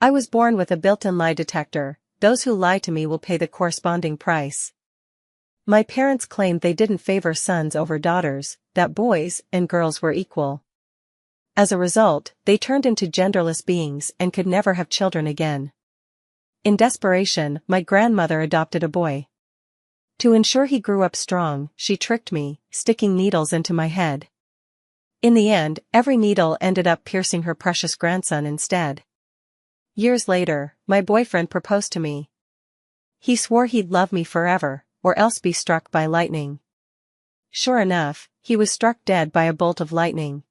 I was born with a built-in lie detector. Those who lie to me will pay the corresponding price. My parents claimed they didn't favor sons over daughters, that boys and girls were equal. As a result, they turned into genderless beings and could never have children again. In desperation, my grandmother adopted a boy. To ensure he grew up strong, she tricked me, sticking needles into my head. In the end, every needle ended up piercing her precious grandson instead. Years later, my boyfriend proposed to me. He swore he'd love me forever, or else be struck by lightning. Sure enough, he was struck dead by a bolt of lightning.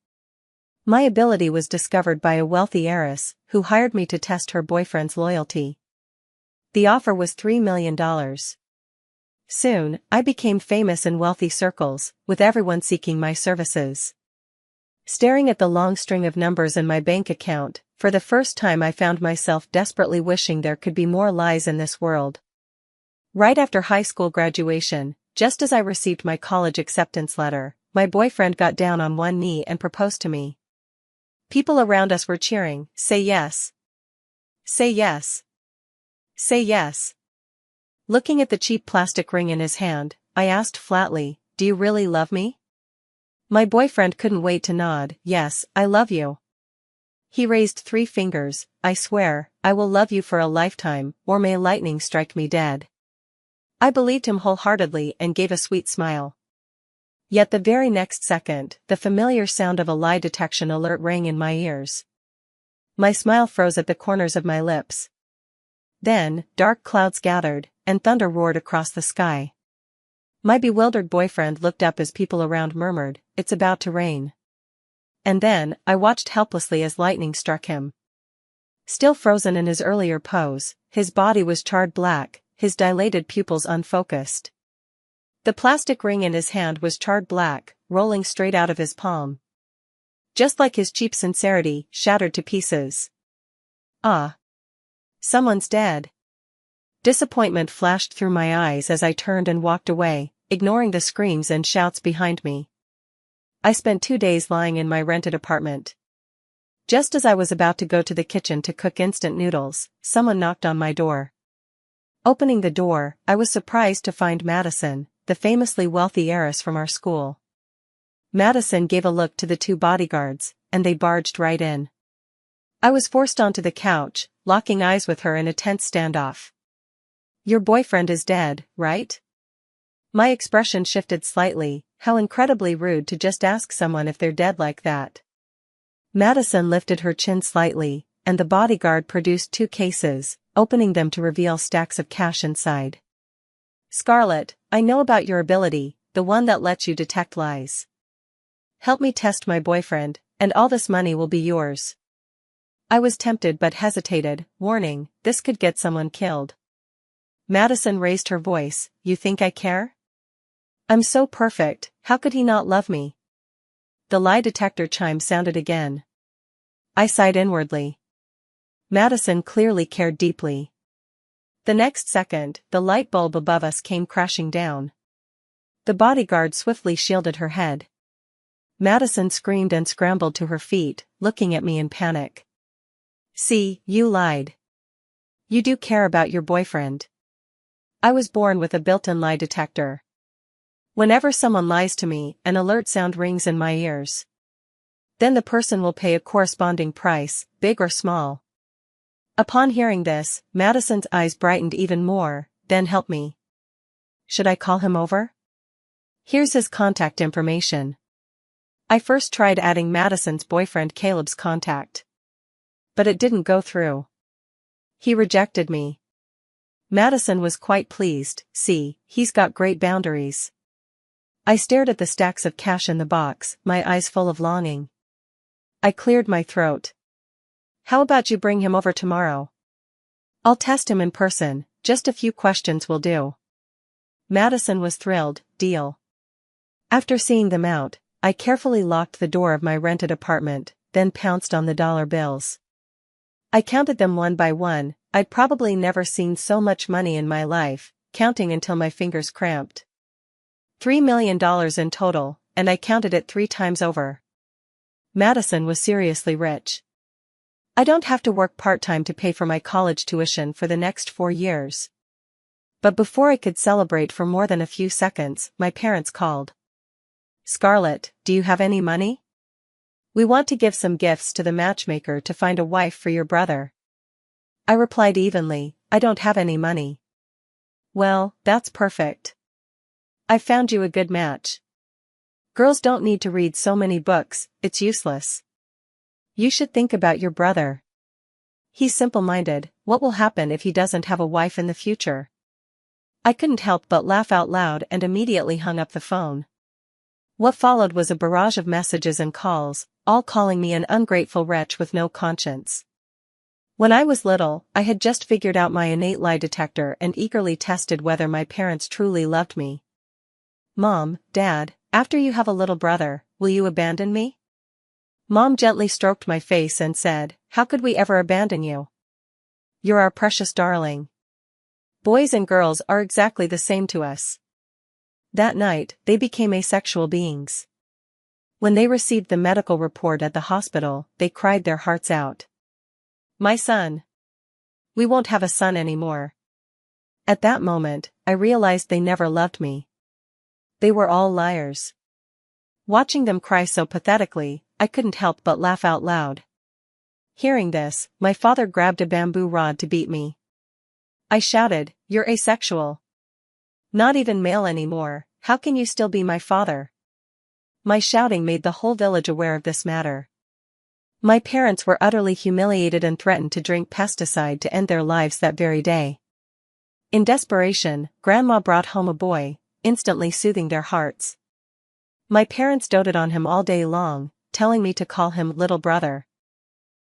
My ability was discovered by a wealthy heiress, who hired me to test her boyfriend's loyalty. The offer was $3 million. Soon, I became famous in wealthy circles, with everyone seeking my services. Staring at the long string of numbers in my bank account, for the first time I found myself desperately wishing there could be more lies in this world. Right after high school graduation, just as I received my college acceptance letter, my boyfriend got down on one knee and proposed to me. People around us were cheering, "Say yes. Say yes. Say yes." Looking at the cheap plastic ring in his hand, I asked flatly, "Do you really love me?" My boyfriend couldn't wait to nod, "Yes, I love you." He raised 3 fingers, "I swear, I will love you for a lifetime, or may lightning strike me dead." I believed him wholeheartedly and gave a sweet smile. Yet the very next second, the familiar sound of a lie detection alert rang in my ears. My smile froze at the corners of my lips. Then, dark clouds gathered, and thunder roared across the sky. My bewildered boyfriend looked up as people around murmured, "It's about to rain." And then, I watched helplessly as lightning struck him. Still frozen in his earlier pose, his body was charred black, his dilated pupils unfocused. The plastic ring in his hand was charred black, rolling straight out of his palm. Just like his cheap sincerity, shattered to pieces. Ah! Someone's dead. Disappointment flashed through my eyes as I turned and walked away, ignoring the screams and shouts behind me. I spent 2 days lying in my rented apartment. Just as I was about to go to the kitchen to cook instant noodles, someone knocked on my door. Opening the door, I was surprised to find Madison, the famously wealthy heiress from our school. Madison gave a look to the 2 bodyguards, and they barged right in. I was forced onto the couch, locking eyes with her in a tense standoff. "Your boyfriend is dead, right?" My expression shifted slightly. How incredibly rude to just ask someone if they're dead like that. Madison lifted her chin slightly, and the bodyguard produced 2 cases, opening them to reveal stacks of cash inside. "Scarlett, I know about your ability, the one that lets you detect lies. Help me test my boyfriend, and all this money will be yours." I was tempted but hesitated, warning, this could get someone killed. Madison raised her voice, "You think I care? I'm so perfect, how could he not love me?" The lie detector chime sounded again. I sighed inwardly. Madison clearly cared deeply. The next second, the light bulb above us came crashing down. The bodyguard swiftly shielded her head. Madison screamed and scrambled to her feet, looking at me in panic. "See, you lied. You do care about your boyfriend." I was born with a built-in lie detector. Whenever someone lies to me, an alert sound rings in my ears. Then the person will pay a corresponding price, big or small. Upon hearing this, Madison's eyes brightened even more. "Then help me. Should I call him over? Here's his contact information." I first tried adding Madison's boyfriend Caleb's contact. But it didn't go through. He rejected me. Madison was quite pleased. "See, he's got great boundaries." I stared at the stacks of cash in the box, my eyes full of longing. I cleared my throat. "How about you bring him over tomorrow? I'll test him in person, just a few questions will do." Madison was thrilled. "Deal." After seeing them out, I carefully locked the door of my rented apartment, then pounced on the dollar bills. I counted them one by one. I'd probably never seen so much money in my life, counting until my fingers cramped. $3 million in total, and I counted it 3 times over. Madison was seriously rich. I don't have to work part-time to pay for my college tuition for the next 4 years. But before I could celebrate for more than a few seconds, my parents called. Scarlett, do you have any money? We want to give some gifts to the matchmaker to find a wife for your brother. I replied evenly, I don't have any money. Well, that's perfect. I found you a good match. Girls don't need to read so many books, it's useless. You should think about your brother. He's simple-minded, what will happen if he doesn't have a wife in the future? I couldn't help but laugh out loud and immediately hung up the phone. What followed was a barrage of messages and calls, all calling me an ungrateful wretch with no conscience. When I was little, I had just figured out my innate lie detector and eagerly tested whether my parents truly loved me. Mom, Dad, after you have a little brother, will you abandon me? Mom gently stroked my face and said, how could we ever abandon you? You're our precious darling. Boys and girls are exactly the same to us. That night, they became asexual beings. When they received the medical report at the hospital, they cried their hearts out. My son. We won't have a son anymore. At that moment, I realized they never loved me. They were all liars. Watching them cry so pathetically, I couldn't help but laugh out loud. Hearing this, my father grabbed a bamboo rod to beat me. I shouted, you're asexual. Not even male anymore, how can you still be my father? My shouting made the whole village aware of this matter. My parents were utterly humiliated and threatened to drink pesticide to end their lives that very day. In desperation, Grandma brought home a boy, instantly soothing their hearts. My parents doted on him all day long, telling me to call him little brother.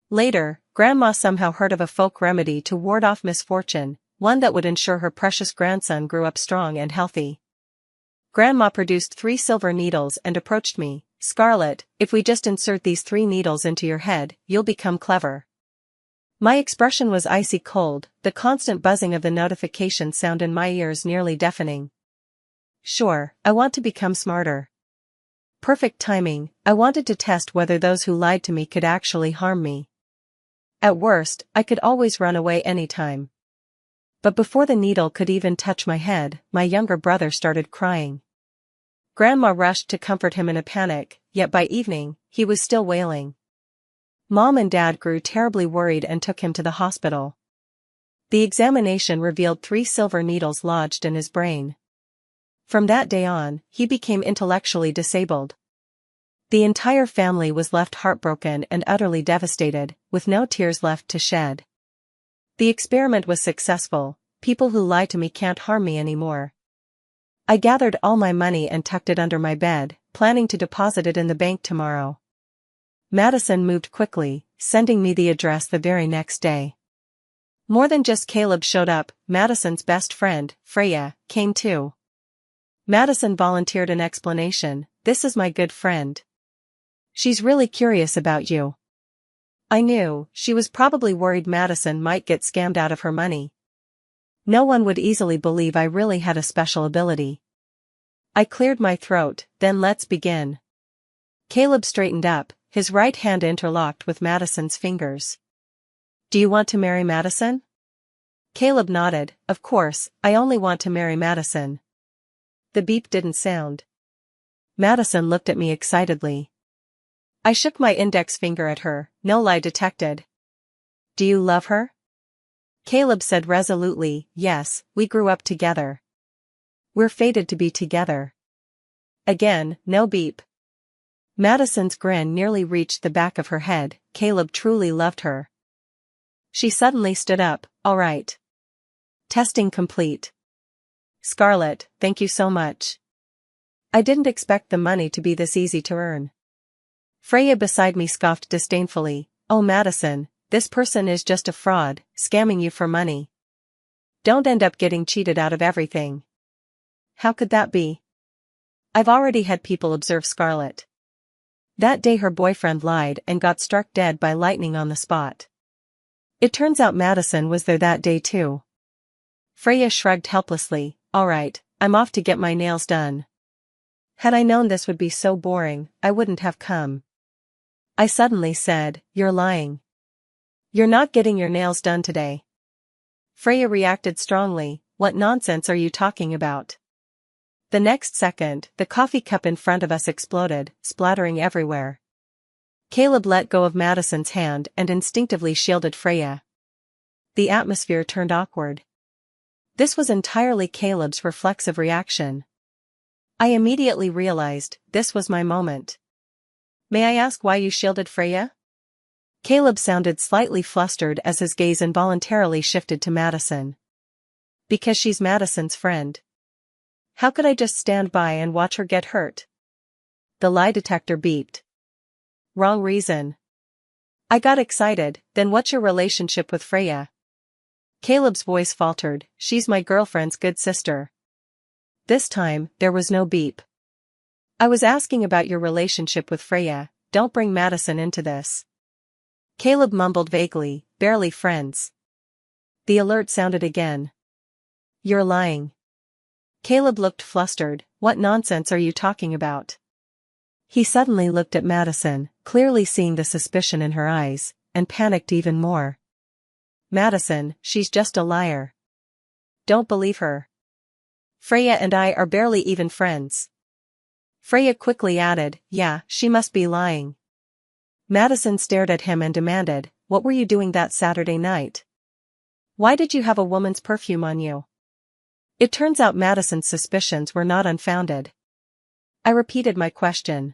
Later, Grandma somehow heard of a folk remedy to ward off misfortune, one that would ensure her precious grandson grew up strong and healthy. Grandma produced 3 silver needles and approached me. Scarlett, if we just insert these 3 needles into your head, you'll become clever. My expression was icy cold, the constant buzzing of the notification sound in my ears nearly deafening. Sure, I want to become smarter. Perfect timing, I wanted to test whether those who lied to me could actually harm me. At worst, I could always run away anytime. But before the needle could even touch my head, my younger brother started crying. Grandma rushed to comfort him in a panic, yet by evening, he was still wailing. Mom and Dad grew terribly worried and took him to the hospital. The examination revealed 3 silver needles lodged in his brain. From that day on, he became intellectually disabled. The entire family was left heartbroken and utterly devastated, with no tears left to shed. The experiment was successful, people who lie to me can't harm me anymore. I gathered all my money and tucked it under my bed, planning to deposit it in the bank tomorrow. Madison moved quickly, sending me the address the very next day. More than just Caleb showed up, Madison's best friend, Freya, came too. Madison volunteered an explanation, this is my good friend. She's really curious about you. I knew, she was probably worried Madison might get scammed out of her money. No one would easily believe I really had a special ability. I cleared my throat, then let's begin. Caleb straightened up, his right hand interlocked with Madison's fingers. Do you want to marry Madison? Caleb nodded, of course, I only want to marry Madison. The beep didn't sound. Madison looked at me excitedly. I shook my index finger at her, no lie detected. Do you love her? Caleb said resolutely, yes, we grew up together. We're fated to be together. Again, no beep. Madison's grin nearly reached the back of her head, Caleb truly loved her. She suddenly stood up, all right. Testing complete. Scarlett, thank you so much. I didn't expect the money to be this easy to earn. Freya beside me scoffed disdainfully, oh Madison, this person is just a fraud, scamming you for money. Don't end up getting cheated out of everything. How could that be? I've already had people observe Scarlett. That day her boyfriend lied and got struck dead by lightning on the spot. It turns out Madison was there that day too. Freya shrugged helplessly, all right, I'm off to get my nails done. Had I known this would be so boring, I wouldn't have come. I suddenly said, you're lying. You're not getting your nails done today. Freya reacted strongly. What nonsense are you talking about? The next second, the coffee cup in front of us exploded, splattering everywhere. Caleb let go of Madison's hand and instinctively shielded Freya. The atmosphere turned awkward. This was entirely Caleb's reflexive reaction. I immediately realized this was my moment. May I ask why you shielded Freya? Caleb sounded slightly flustered as his gaze involuntarily shifted to Madison. Because she's Madison's friend. How could I just stand by and watch her get hurt? The lie detector beeped. Wrong reason. I got excited. Then what's your relationship with Freya? Caleb's voice faltered. She's my girlfriend's good sister. This time, there was no beep. I was asking about your relationship with Freya. Don't bring Madison into this. Caleb mumbled vaguely, barely friends. The alert sounded again. You're lying. Caleb looked flustered. What nonsense are you talking about? He suddenly looked at Madison, clearly seeing the suspicion in her eyes, and panicked even more. Madison, she's just a liar. Don't believe her. Freya and I are barely even friends. Freya quickly added, yeah, she must be lying. Madison stared at him and demanded, what were you doing that Saturday night? Why did you have a woman's perfume on you? It turns out Madison's suspicions were not unfounded. I repeated my question.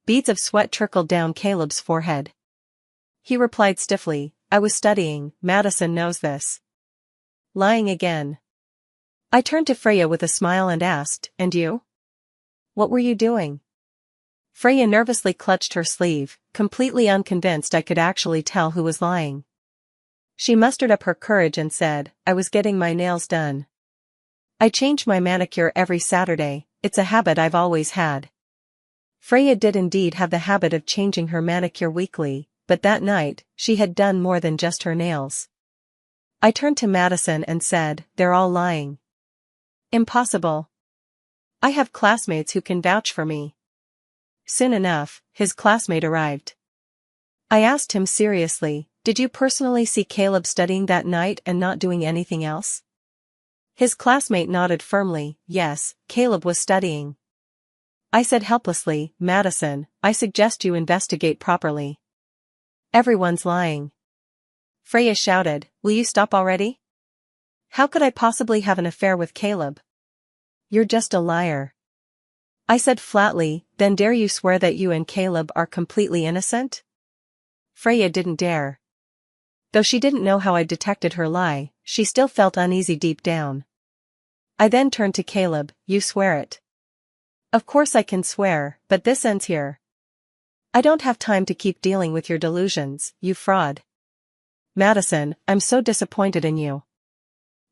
Beads of sweat trickled down Caleb's forehead. He replied stiffly, I was studying. Madison knows this. Lying again. I turned to Freya with a smile and asked, and you? What were you doing? Freya nervously clutched her sleeve, completely unconvinced I could actually tell who was lying. She mustered up her courage and said, I was getting my nails done. I change my manicure every Saturday, it's a habit I've always had. Freya did indeed have the habit of changing her manicure weekly, but that night, she had done more than just her nails. I turned to Madison and said, they're all lying. Impossible. I have classmates who can vouch for me. Soon enough, his classmate arrived. I asked him seriously, did you personally see Caleb studying that night and not doing anything else? His classmate nodded firmly, yes, Caleb was studying. I said helplessly, Madison, I suggest you investigate properly. Everyone's lying. Freya shouted, will you stop already? How could I possibly have an affair with Caleb? You're just a liar. I said flatly, then dare you swear that you and Caleb are completely innocent? Freya didn't dare. Though she didn't know how I detected her lie, she still felt uneasy deep down. I then turned to Caleb, you swear it. Of course I can swear, but this ends here. I don't have time to keep dealing with your delusions, you fraud. Madison, I'm so disappointed in you.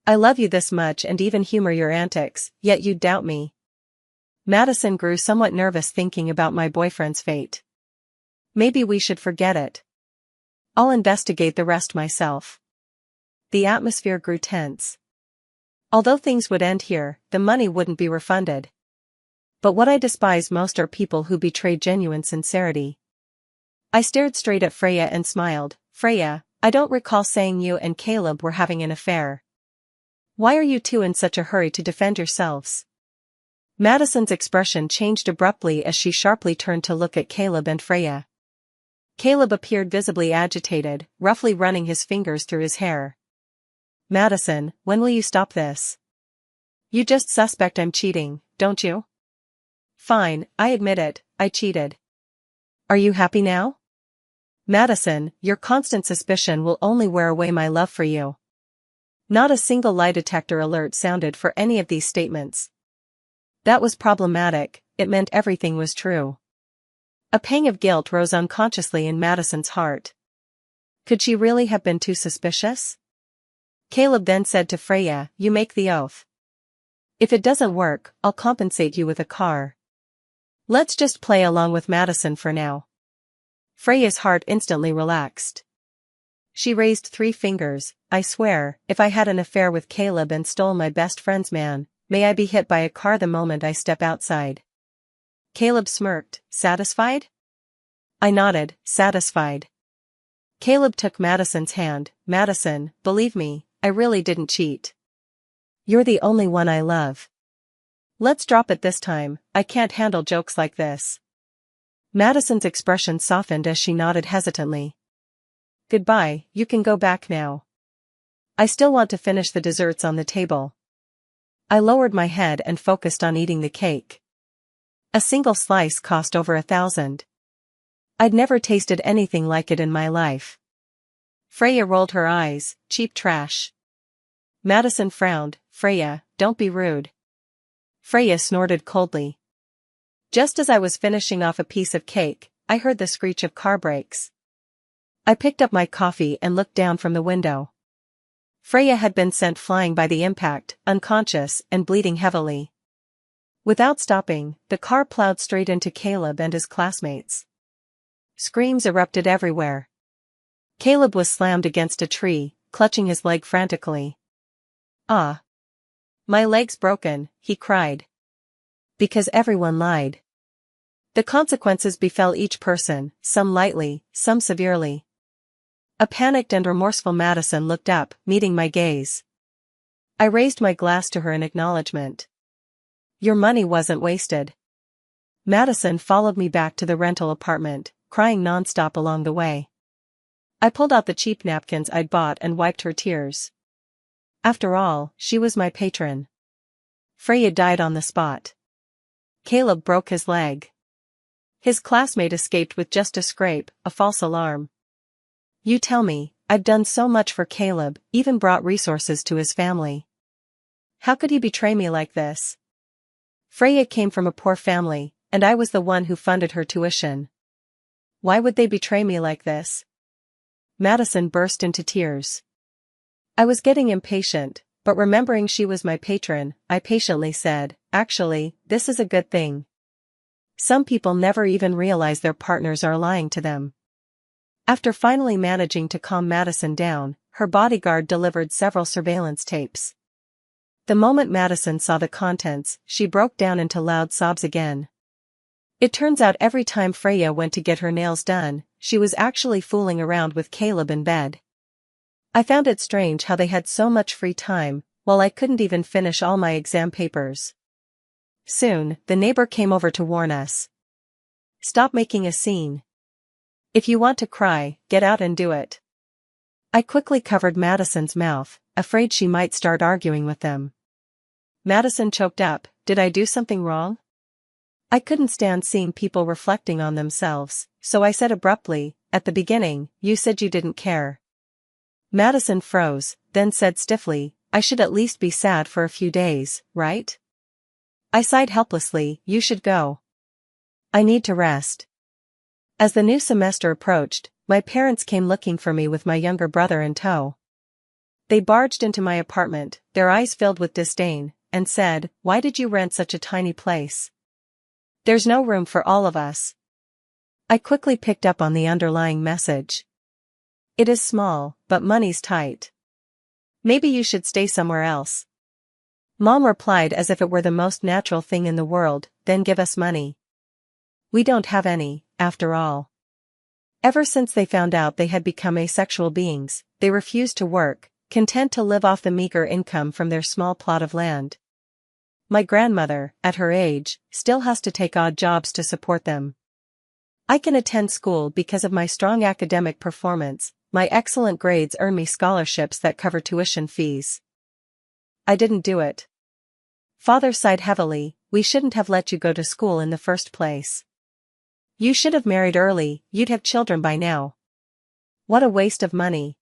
I love you this much and even humor your antics, yet you doubt me. Madison grew somewhat nervous thinking about my boyfriend's fate. Maybe we should forget it. I'll investigate the rest myself. The atmosphere grew tense. Although things would end here, the money wouldn't be refunded. But what I despise most are people who betray genuine sincerity. I stared straight at Freya and smiled. Freya, I don't recall saying you and Caleb were having an affair. Why are you two in such a hurry to defend yourselves? Madison's expression changed abruptly as she sharply turned to look at Caleb and Freya. Caleb appeared visibly agitated, roughly running his fingers through his hair. Madison, when will you stop this? You just suspect I'm cheating, don't you? Fine, I admit it, I cheated. Are you happy now? Madison, your constant suspicion will only wear away my love for you. Not a single lie detector alert sounded for any of these statements. That was problematic, it meant everything was true. A pang of guilt rose unconsciously in Madison's heart. Could she really have been too suspicious? Caleb then said to Freya, you make the oath. If it doesn't work, I'll compensate you with a car. Let's just play along with Madison for now. Freya's heart instantly relaxed. She raised 3 fingers, I swear, if I had an affair with Caleb and stole my best friend's man, may I be hit by a car the moment I step outside. Caleb smirked, satisfied? I nodded, satisfied. Caleb took Madison's hand. Madison, believe me, I really didn't cheat. You're the only one I love. Let's drop it this time, I can't handle jokes like this. Madison's expression softened as she nodded hesitantly. Goodbye, you can go back now. I still want to finish the desserts on the table. I lowered my head and focused on eating the cake. A single slice cost over 1,000. I'd never tasted anything like it in my life. Freya rolled her eyes. Cheap trash. Madison frowned. Freya, don't be rude. Freya snorted coldly. Just as I was finishing off a piece of cake, I heard the screech of car brakes. I picked up my coffee and looked down from the window. Freya had been sent flying by the impact, unconscious and bleeding heavily. Without stopping, the car plowed straight into Caleb and his classmates. Screams erupted everywhere. Caleb was slammed against a tree, clutching his leg frantically. Ah! My leg's broken, he cried. Because everyone lied. The consequences befell each person, some lightly, some severely. A panicked and remorseful Madison looked up, meeting my gaze. I raised my glass to her in acknowledgement. Your money wasn't wasted. Madison followed me back to the rental apartment, crying nonstop along the way. I pulled out the cheap napkins I'd bought and wiped her tears. After all, she was my patron. Freya died on the spot. Caleb broke his leg. His classmate escaped with just a scrape, a false alarm. You tell me, I'd done so much for Caleb, even brought resources to his family. How could he betray me like this? Freya came from a poor family, and I was the one who funded her tuition. Why would they betray me like this? Madison burst into tears. I was getting impatient, but remembering she was my patron, I patiently said, actually, this is a good thing. Some people never even realize their partners are lying to them. After finally managing to calm Madison down, her bodyguard delivered several surveillance tapes. The moment Madison saw the contents, she broke down into loud sobs again. It turns out every time Freya went to get her nails done, she was actually fooling around with Caleb in bed. I found it strange how they had so much free time, while I couldn't even finish all my exam papers. Soon, the neighbor came over to warn us. Stop making a scene. If you want to cry, get out and do it. I quickly covered Madison's mouth, afraid she might start arguing with them. Madison choked up. Did I do something wrong? I couldn't stand seeing people reflecting on themselves, so I said abruptly, at the beginning, you said you didn't care. Madison froze, then said stiffly, I should at least be sad for a few days, right? I sighed helplessly, you should go. I need to rest. As the new semester approached, my parents came looking for me with my younger brother in tow. They barged into my apartment, their eyes filled with disdain, and said, why did you rent such a tiny place? There's no room for all of us. I quickly picked up on the underlying message. It is small, but money's tight. Maybe you should stay somewhere else. Mom replied as if it were the most natural thing in the world, then give us money. We don't have any, after all. Ever since they found out they had become asexual beings, they refused to work, content to live off the meager income from their small plot of land. My grandmother, at her age, still has to take odd jobs to support them. I can attend school because of my strong academic performance. My excellent grades earn me scholarships that cover tuition fees. I didn't do it. Father sighed heavily, we shouldn't have let you go to school in the first place. You should have married early, you'd have children by now. What a waste of money.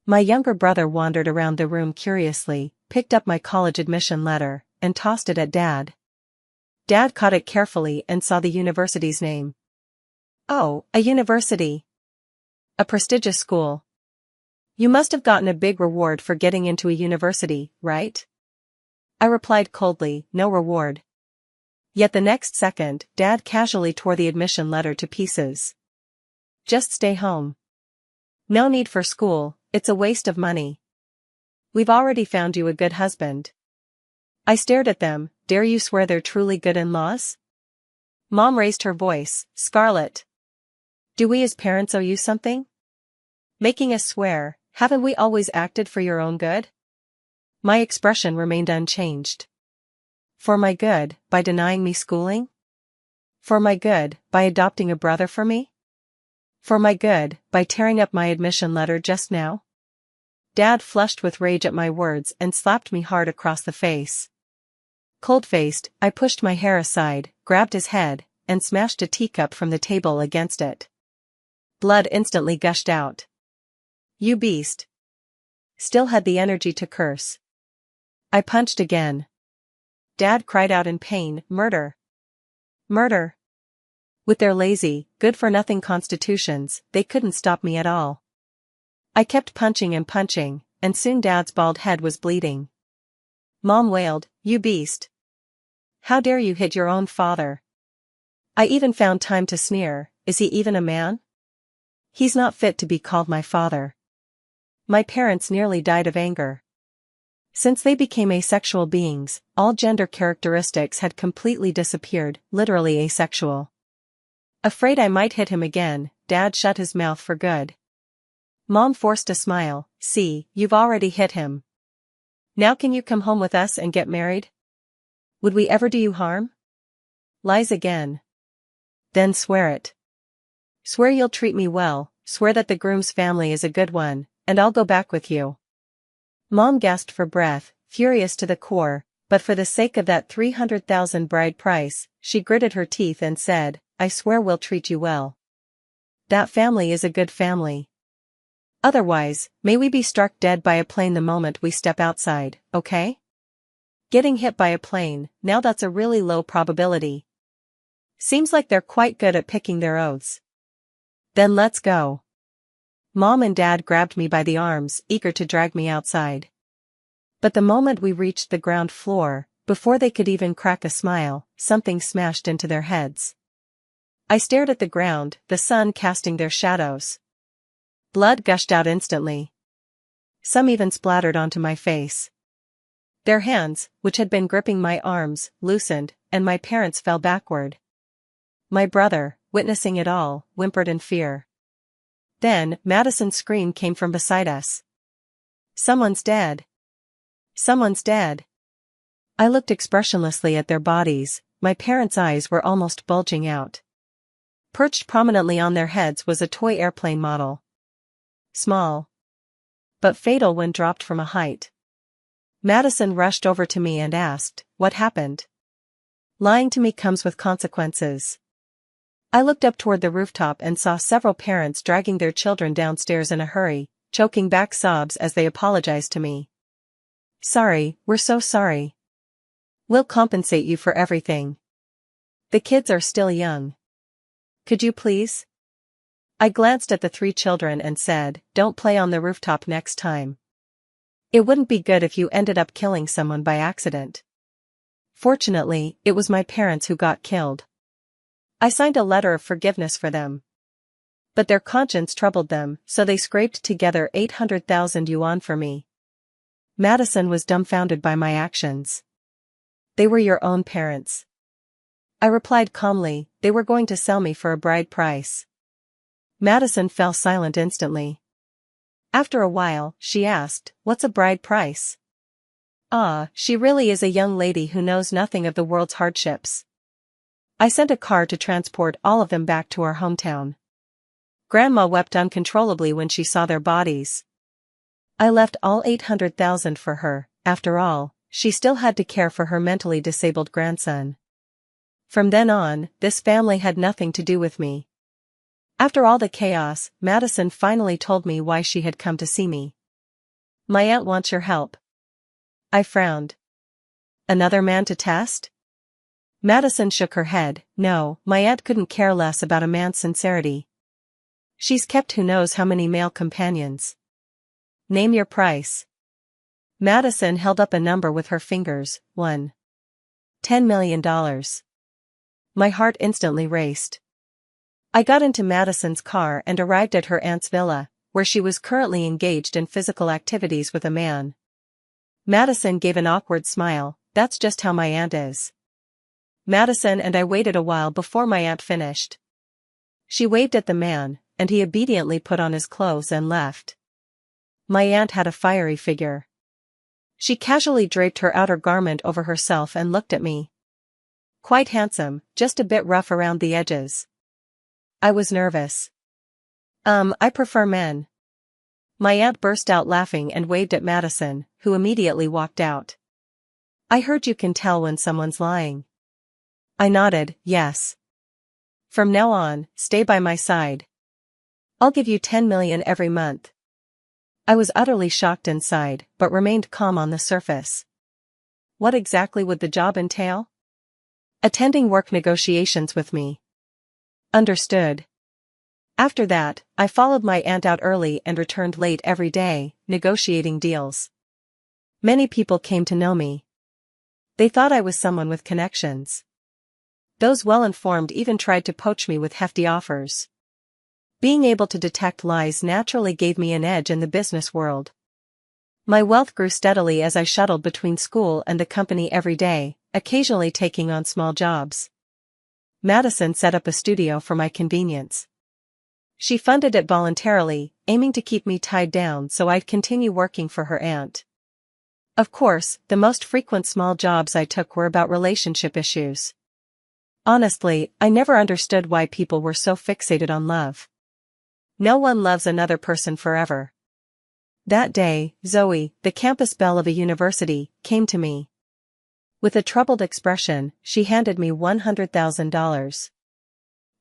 My younger brother wandered around the room curiously, picked up my college admission letter, and tossed it at Dad. Dad caught it carefully and saw the university's name. Oh, a university. A prestigious school. You must have gotten a big reward for getting into a university, right? I replied coldly, no reward. Yet the next second, Dad casually tore the admission letter to pieces. Just stay home. No need for school, it's a waste of money. We've already found you a good husband. I stared at them, dare you swear they're truly good in-laws? Mom raised her voice, Scarlett. Do we as parents owe you something? Making us swear, haven't we always acted for your own good? My expression remained unchanged. For my good, by denying me schooling? For my good, by adopting a brother for me? For my good, by tearing up my admission letter just now? Dad flushed with rage at my words and slapped me hard across the face. Cold-faced, I pushed my hair aside, grabbed his head, and smashed a teacup from the table against it. Blood instantly gushed out. You beast. Still had the energy to curse. I punched again. Dad cried out in pain, "Murder! Murder!" With their lazy, good-for-nothing constitutions, they couldn't stop me at all. I kept punching, and soon Dad's bald head was bleeding. Mom wailed, "You beast! How dare you hit your own father?" I even found time to sneer, "Is he even a man? He's not fit to be called my father." My parents nearly died of anger. Since they became asexual beings, all gender characteristics had completely disappeared, literally asexual. Afraid I might hit him again, Dad shut his mouth for good. Mom forced a smile, "See, you've already hit him. Now can you come home with us and get married? Would we ever do you harm?" Lies again. Then swear it. Swear you'll treat me well, swear that the groom's family is a good one, and I'll go back with you. Mom gasped for breath, furious to the core, but for the sake of that 300,000 bride price, she gritted her teeth and said, "I swear we'll treat you well. That family is a good family. Otherwise, may we be struck dead by a plane the moment we step outside, okay? Getting hit by a plane, now that's a really low probability. Seems like they're quite good at picking their oaths. Then let's go." Mom and Dad grabbed me by the arms, eager to drag me outside. But the moment we reached the ground floor, before they could even crack a smile, something smashed into their heads. I stared at the ground, the sun casting their shadows. Blood gushed out instantly. Some even splattered onto my face. Their hands, which had been gripping my arms, loosened, and my parents fell backward. My brother, witnessing it all, whimpered in fear. Then, Madison's scream came from beside us. "Someone's dead! Someone's dead!" I looked expressionlessly at their bodies, my parents' eyes were almost bulging out. Perched prominently on their heads was a toy airplane model. Small, but fatal when dropped from a height. Madison rushed over to me and asked, "What happened?" "Lying to me comes with consequences." I looked up toward the rooftop and saw several parents dragging their children downstairs in a hurry, choking back sobs as they apologized to me. "Sorry, we're so sorry. We'll compensate you for everything. The kids are still young. Could you please?" I glanced at the 3 children and said, "Don't play on the rooftop next time. It wouldn't be good if you ended up killing someone by accident." Fortunately, it was my parents who got killed. I signed a letter of forgiveness for them. But their conscience troubled them, so they scraped together 800,000 yuan for me. Madison was dumbfounded by my actions. "They were your own parents." I replied calmly, "They were going to sell me for a bride price." Madison fell silent instantly. After a while, she asked, "What's a bride price?" "Ah, she really is a young lady who knows nothing of the world's hardships. I sent a car to transport all of them back to our hometown. Grandma wept uncontrollably when she saw their bodies. I left all 800,000 for her. After all, she still had to care for her mentally disabled grandson. From then on, this family had nothing to do with me. After all the chaos, Madison finally told me why she had come to see me. "My aunt wants your help." I frowned. "Another man to test?" Madison shook her head. "No, my aunt couldn't care less about a man's sincerity. She's kept who knows how many male companions." "Name your price." Madison held up a number with her fingers. $10 million. My heart instantly raced. I got into Madison's car and arrived at her aunt's villa, where she was currently engaged in physical activities with a man. Madison gave an awkward smile. "That's just how my aunt is." Madison and I waited a while before my aunt finished. She waved at the man, and he obediently put on his clothes and left. My aunt had a fiery figure. She casually draped her outer garment over herself and looked at me. Quite handsome, just a bit rough around the edges. I was nervous. I prefer men. My aunt burst out laughing and waved at Madison, who immediately walked out. I heard you can tell when someone's lying. I nodded, yes. From now on, stay by my side. I'll give you 10 million every month. I was utterly shocked inside, but remained calm on the surface. What exactly would the job entail? Attending work negotiations with me. Understood. After that, I followed my aunt out early and returned late every day, negotiating deals. Many people came to know me. They thought I was someone with connections. Those well-informed even tried to poach me with hefty offers. Being able to detect lies naturally gave me an edge in the business world. My wealth grew steadily as I shuttled between school and the company every day, occasionally taking on small jobs. Madison set up a studio for my convenience. She funded it voluntarily, aiming to keep me tied down so I'd continue working for her aunt. Of course, the most frequent small jobs I took were about relationship issues. Honestly, I never understood why people were so fixated on love. No one loves another person forever. That day, Zoe, the campus belle of a university, came to me. With a troubled expression, she handed me $100,000.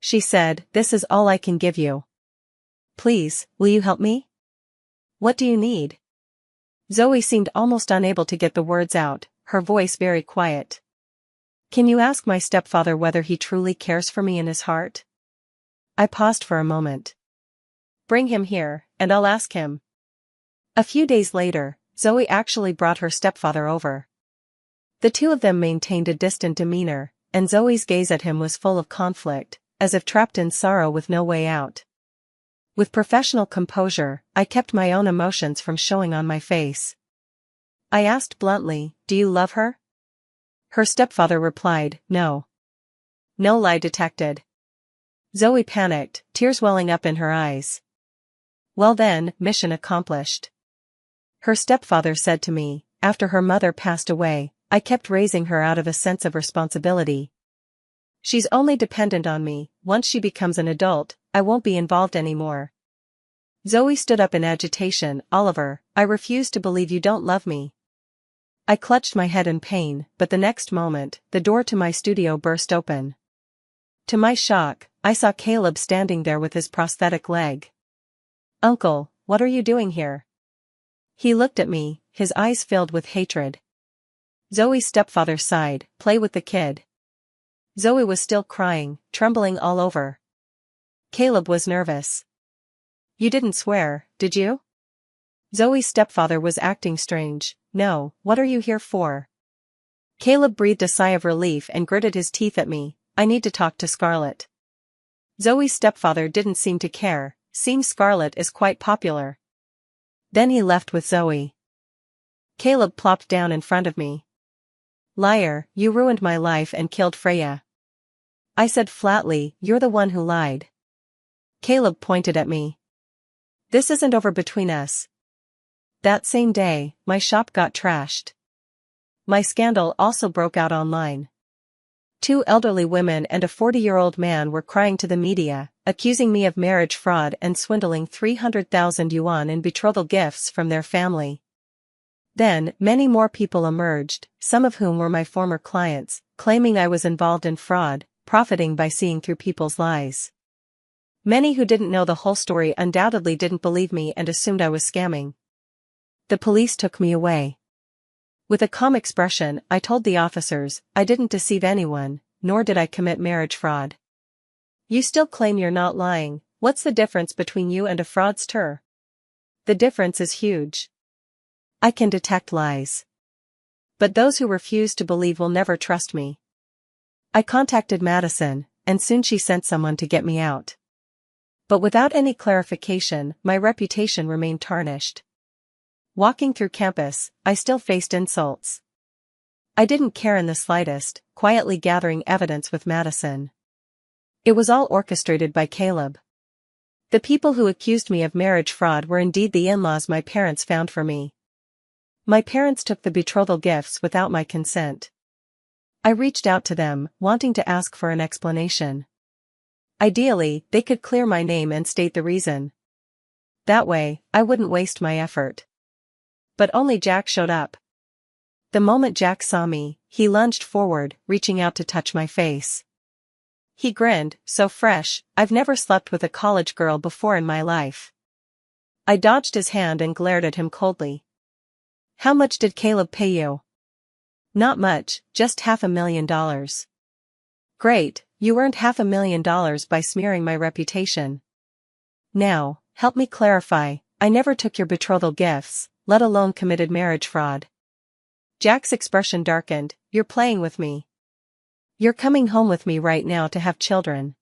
She said, "This is all I can give you. Please, will you help me? What do you need?" Zoe seemed almost unable to get the words out, her voice very quiet. "Can you ask my stepfather whether he truly cares for me in his heart?" I paused for a moment. "Bring him here, and I'll ask him." A few days later, Zoe actually brought her stepfather over. The two of them maintained a distant demeanor, and Zoe's gaze at him was full of conflict, as if trapped in sorrow with no way out. With professional composure, I kept my own emotions from showing on my face. I asked bluntly, "Do you love her?" Her stepfather replied, "No." No lie detected. Zoe panicked, tears welling up in her eyes. Well then, mission accomplished. Her stepfather said to me, "After her mother passed away, I kept raising her out of a sense of responsibility. She's only dependent on me. Once she becomes an adult, I won't be involved anymore." Zoe stood up in agitation. "Oliver, I refuse to believe you don't love me." I clutched my head in pain, but the next moment, the door to my studio burst open. To my shock, I saw Caleb standing there with his prosthetic leg. "Uncle, what are you doing here?" He looked at me, his eyes filled with hatred. Zoe's stepfather sighed, "Play with the kid." Zoe was still crying, trembling all over. Caleb was nervous. "You didn't swear, did you?" Zoe's stepfather was acting strange. "No, what are you here for?" Caleb breathed a sigh of relief and gritted his teeth at me. "I need to talk to Scarlett." Zoe's stepfather didn't seem to care. "Seems Scarlett is quite popular." Then he left with Zoe. Caleb plopped down in front of me. "Liar, you ruined my life and killed Freya." I said flatly, "You're the one who lied." Caleb pointed at me. "This isn't over between us." That same day, my shop got trashed. My scandal also broke out online. 2 elderly women and a 40-year-old man were crying to the media, accusing me of marriage fraud and swindling 300,000 yuan in betrothal gifts from their family. Then, many more people emerged, some of whom were my former clients, claiming I was involved in fraud, profiting by seeing through people's lies. Many who didn't know the whole story undoubtedly didn't believe me and assumed I was scamming. The police took me away. With a calm expression, I told the officers, "I didn't deceive anyone, nor did I commit marriage fraud." "You still claim you're not lying. What's the difference between you and a fraudster?" "The difference is huge. I can detect lies. But those who refuse to believe will never trust me." I contacted Madison, and soon she sent someone to get me out. But without any clarification, my reputation remained tarnished. Walking through campus, I still faced insults. I didn't care in the slightest, quietly gathering evidence with Madison. It was all orchestrated by Caleb. The people who accused me of marriage fraud were indeed the in-laws my parents found for me. My parents took the betrothal gifts without my consent. I reached out to them, wanting to ask for an explanation. Ideally, they could clear my name and state the reason. That way, I wouldn't waste my effort. But only Jack showed up. The moment Jack saw me, he lunged forward, reaching out to touch my face. He grinned, so fresh, I've never slept with a college girl before in my life. I dodged his hand and glared at him coldly. How much did Caleb pay you? Not much, just $500,000. Great, you earned $500,000 by smearing my reputation. Now, help me clarify, I never took your betrothal gifts, let alone committed marriage fraud. Jack's expression darkened. You're playing with me. You're coming home with me right now to have children.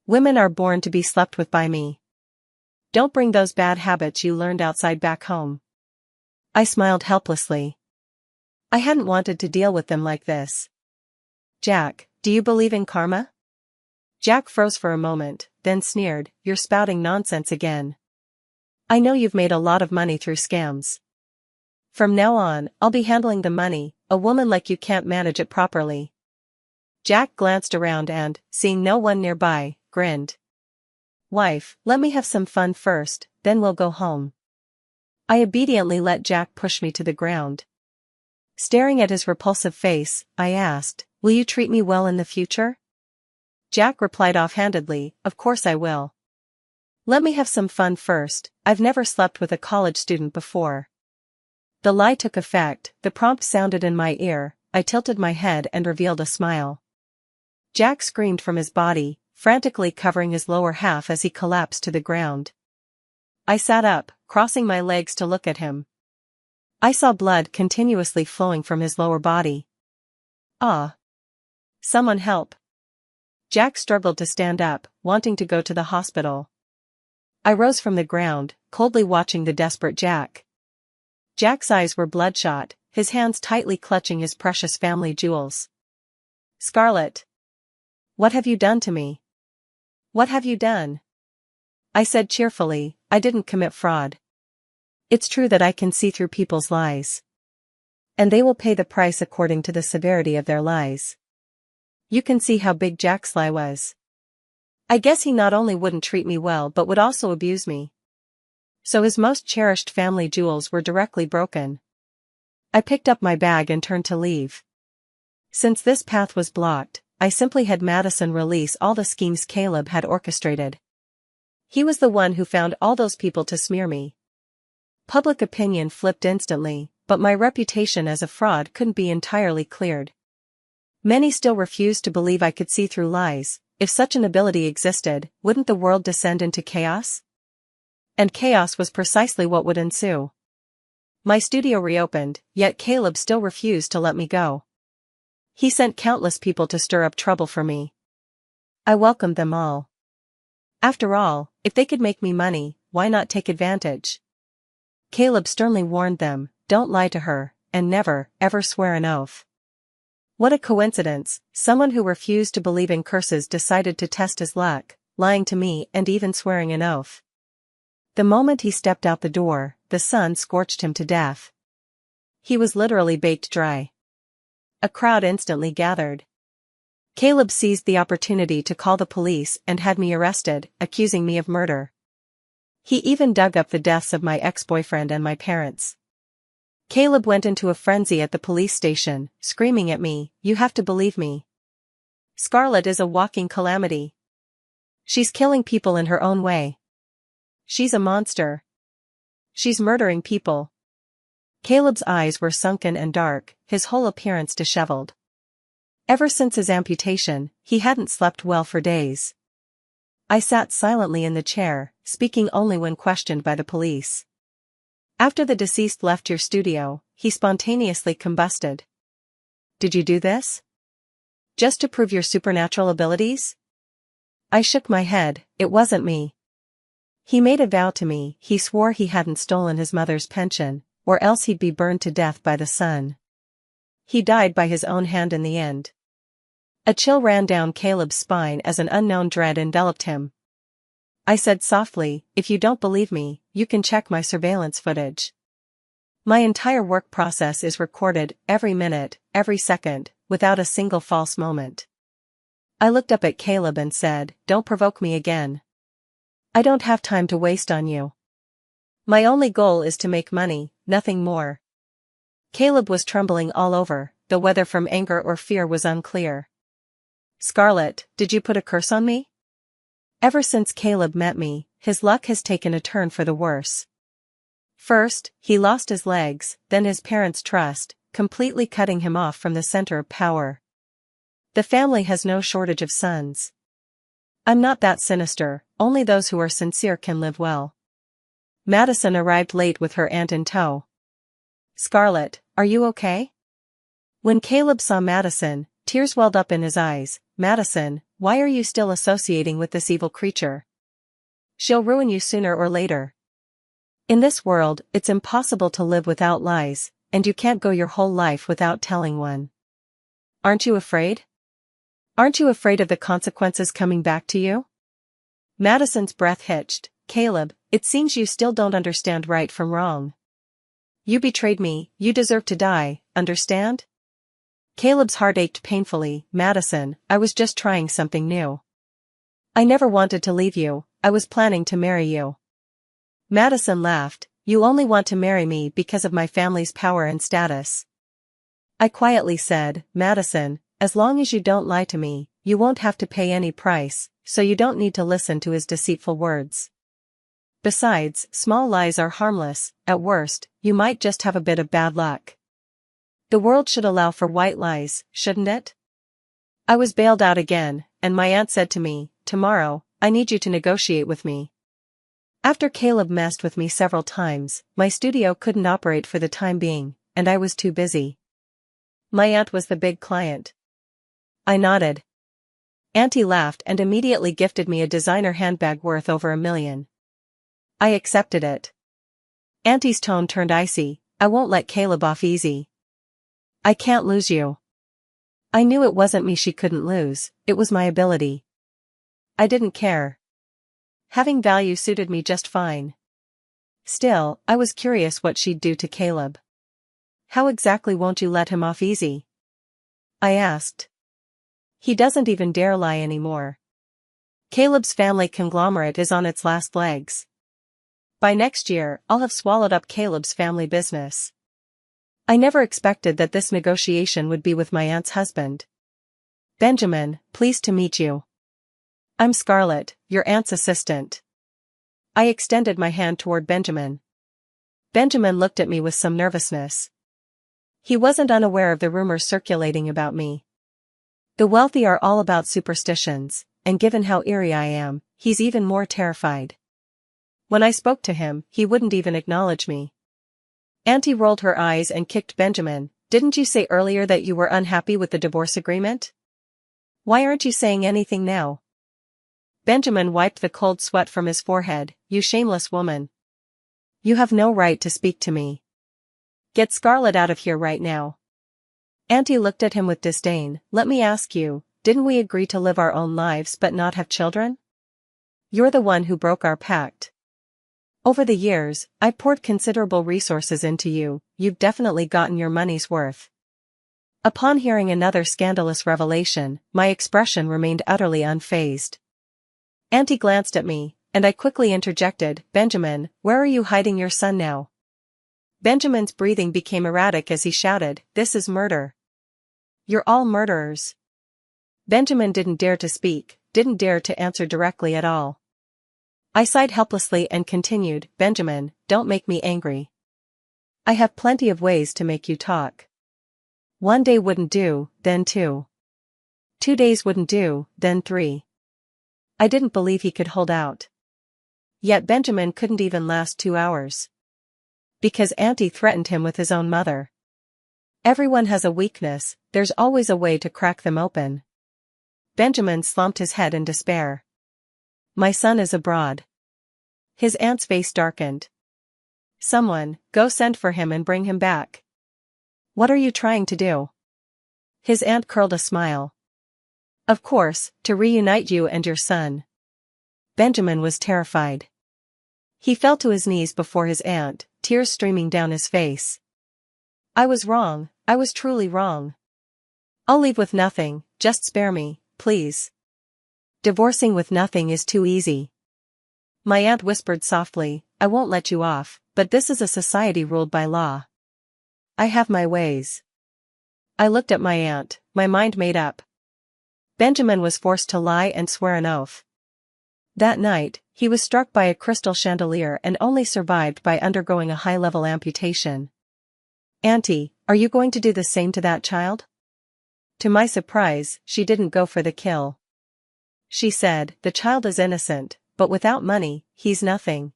Women are born to be slept with by me. Don't bring those bad habits you learned outside back home. I smiled helplessly. I hadn't wanted to deal with them like this. Jack, do you believe in karma? Jack froze for a moment, then sneered, you're spouting nonsense again. I know you've made a lot of money through scams. From now on, I'll be handling the money, a woman like you can't manage it properly. Jack glanced around and, seeing no one nearby, grinned. Wife, let me have some fun first, then we'll go home. I obediently let Jack push me to the ground. Staring at his repulsive face, I asked, will you treat me well in the future? Jack replied offhandedly, of course I will. Let me have some fun first, I've never slept with a college student before. The lie took effect, the prompt sounded in my ear, I tilted my head and revealed a smile. Jack screamed from his body, frantically covering his lower half as he collapsed to the ground. I sat up, crossing my legs to look at him. I saw blood continuously flowing from his lower body. Ah! Someone help! Jack struggled to stand up, wanting to go to the hospital. I rose from the ground, coldly watching the desperate Jack. Jack's eyes were bloodshot, his hands tightly clutching his precious family jewels. Scarlett! What have you done to me? What have you done? I said cheerfully, I didn't commit fraud. It's true that I can see through people's lies. And they will pay the price according to the severity of their lies. You can see how big Jack's lie was. I guess he not only wouldn't treat me well but would also abuse me. So his most cherished family jewels were directly broken. I picked up my bag and turned to leave. Since this path was blocked, I simply had Madison release all the schemes Caleb had orchestrated. He was the one who found all those people to smear me. Public opinion flipped instantly, but my reputation as a fraud couldn't be entirely cleared. Many still refused to believe I could see through lies. If such an ability existed, wouldn't the world descend into chaos? And chaos was precisely what would ensue. My studio reopened, yet Caleb still refused to let me go. He sent countless people to stir up trouble for me. I welcomed them all. After all, if they could make me money, why not take advantage? Caleb sternly warned them, don't lie to her, and never, ever swear an oath. What a coincidence, someone who refused to believe in curses decided to test his luck, lying to me and even swearing an oath. The moment he stepped out the door, the sun scorched him to death. He was literally baked dry. A crowd instantly gathered. Caleb seized the opportunity to call the police and had me arrested, accusing me of murder. He even dug up the deaths of my ex-boyfriend and my parents. Caleb went into a frenzy at the police station, screaming at me, you have to believe me. Scarlett is a walking calamity. She's killing people in her own way. She's a monster. She's murdering people. Caleb's eyes were sunken and dark, his whole appearance disheveled. Ever since his amputation, he hadn't slept well for days. I sat silently in the chair, speaking only when questioned by the police. After the deceased left your studio, he spontaneously combusted. Did you do this? Just to prove your supernatural abilities? I shook my head, it wasn't me. He made a vow to me, he swore he hadn't stolen his mother's pension, or else he'd be burned to death by the sun. He died by his own hand in the end. A chill ran down Caleb's spine as an unknown dread enveloped him. I said softly, if you don't believe me, you can check my surveillance footage. My entire work process is recorded, every minute, every second, without a single false moment. I looked up at Caleb and said, don't provoke me again. I don't have time to waste on you. My only goal is to make money, nothing more. Caleb was trembling all over, though whether from anger or fear was unclear. Scarlett, did you put a curse on me? Ever since Caleb met me, his luck has taken a turn for the worse. First, he lost his legs, then his parents' trust, completely cutting him off from the center of power. The family has no shortage of sons. I'm not that sinister, only those who are sincere can live well. Madison arrived late with her aunt in tow. Scarlett, are you okay? When Caleb saw Madison, tears welled up in his eyes. Madison, why are you still associating with this evil creature? She'll ruin you sooner or later. In this world, it's impossible to live without lies, and you can't go your whole life without telling one. Aren't you afraid? Aren't you afraid of the consequences coming back to you? Madison's breath hitched. Caleb, it seems you still don't understand right from wrong. You betrayed me, you deserve to die, understand? Caleb's heart ached painfully. Madison, I was just trying something new. I never wanted to leave you, I was planning to marry you. Madison laughed, you only want to marry me because of my family's power and status. I quietly said, Madison, as long as you don't lie to me, you won't have to pay any price, so you don't need to listen to his deceitful words. Besides, small lies are harmless, at worst, you might just have a bit of bad luck. The world should allow for white lies, shouldn't it? I was bailed out again, and my aunt said to me, tomorrow, I need you to negotiate with me. After Caleb messed with me several times, my studio couldn't operate for the time being, and I was too busy. My aunt was the big client. I nodded. Auntie laughed and immediately gifted me a designer handbag worth over $1 million. I accepted it. Auntie's tone turned icy, I won't let Caleb off easy. I can't lose you. I knew it wasn't me she couldn't lose, it was my ability. I didn't care. Having value suited me just fine. Still, I was curious what she'd do to Caleb. How exactly won't you let him off easy? I asked. He doesn't even dare lie anymore. Caleb's family conglomerate is on its last legs. By next year, I'll have swallowed up Caleb's family business. I never expected that this negotiation would be with my aunt's husband. Benjamin, pleased to meet you. I'm Scarlett, your aunt's assistant. I extended my hand toward Benjamin. Benjamin looked at me with some nervousness. He wasn't unaware of the rumors circulating about me. The wealthy are all about superstitions, and given how eerie I am, he's even more terrified. When I spoke to him, he wouldn't even acknowledge me. Auntie rolled her eyes and kicked Benjamin. Didn't you say earlier that you were unhappy with the divorce agreement? Why aren't you saying anything now? Benjamin wiped the cold sweat from his forehead. You shameless woman. You have no right to speak to me. Get Scarlett out of here right now. Auntie looked at him with disdain. Let me ask you, didn't we agree to live our own lives but not have children? You're the one who broke our pact. Over the years, I poured considerable resources into you, you've definitely gotten your money's worth. Upon hearing another scandalous revelation, my expression remained utterly unfazed. Auntie glanced at me, and I quickly interjected, Benjamin, where are you hiding your son now? Benjamin's breathing became erratic as he shouted, this is murder. You're all murderers. Benjamin didn't dare to speak, didn't dare to answer directly at all. I sighed helplessly and continued, Benjamin, don't make me angry. I have plenty of ways to make you talk. 1 day wouldn't do, then 2. 2 days wouldn't do, then 3. I didn't believe he could hold out. Yet Benjamin couldn't even last 2 hours. Because Auntie threatened him with his own mother. Everyone has a weakness, there's always a way to crack them open. Benjamin slumped his head in despair. My son is abroad. His aunt's face darkened. Someone, go send for him and bring him back. What are you trying to do? His aunt curled a smile. Of course, to reunite you and your son. Benjamin was terrified. He fell to his knees before his aunt, tears streaming down his face. I was wrong, I was truly wrong. I'll leave with nothing, just spare me, please. Divorcing with nothing is too easy. My aunt whispered softly, I won't let you off, but this is a society ruled by law. I have my ways. I looked at my aunt, my mind made up. Benjamin was forced to lie and swear an oath. That night, he was struck by a crystal chandelier and only survived by undergoing a high-level amputation. Auntie, are you going to do the same to that child? To my surprise, she didn't go for the kill. She said, the child is innocent, but without money, he's nothing.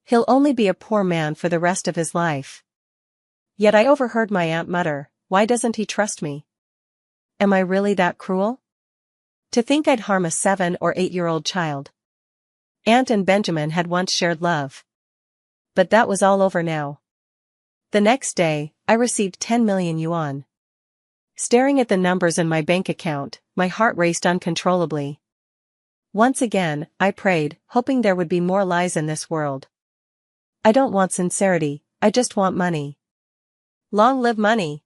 He'll only be a poor man for the rest of his life. Yet I overheard my aunt mutter, why doesn't he trust me? Am I really that cruel? To think I'd harm a 7 or 8-year-old child. Aunt and Benjamin had once shared love. But that was all over now. The next day, I received 10 million yuan. Staring at the numbers in my bank account, my heart raced uncontrollably. Once again, I prayed, hoping there would be more lies in this world. I don't want sincerity, I just want money. Long live money!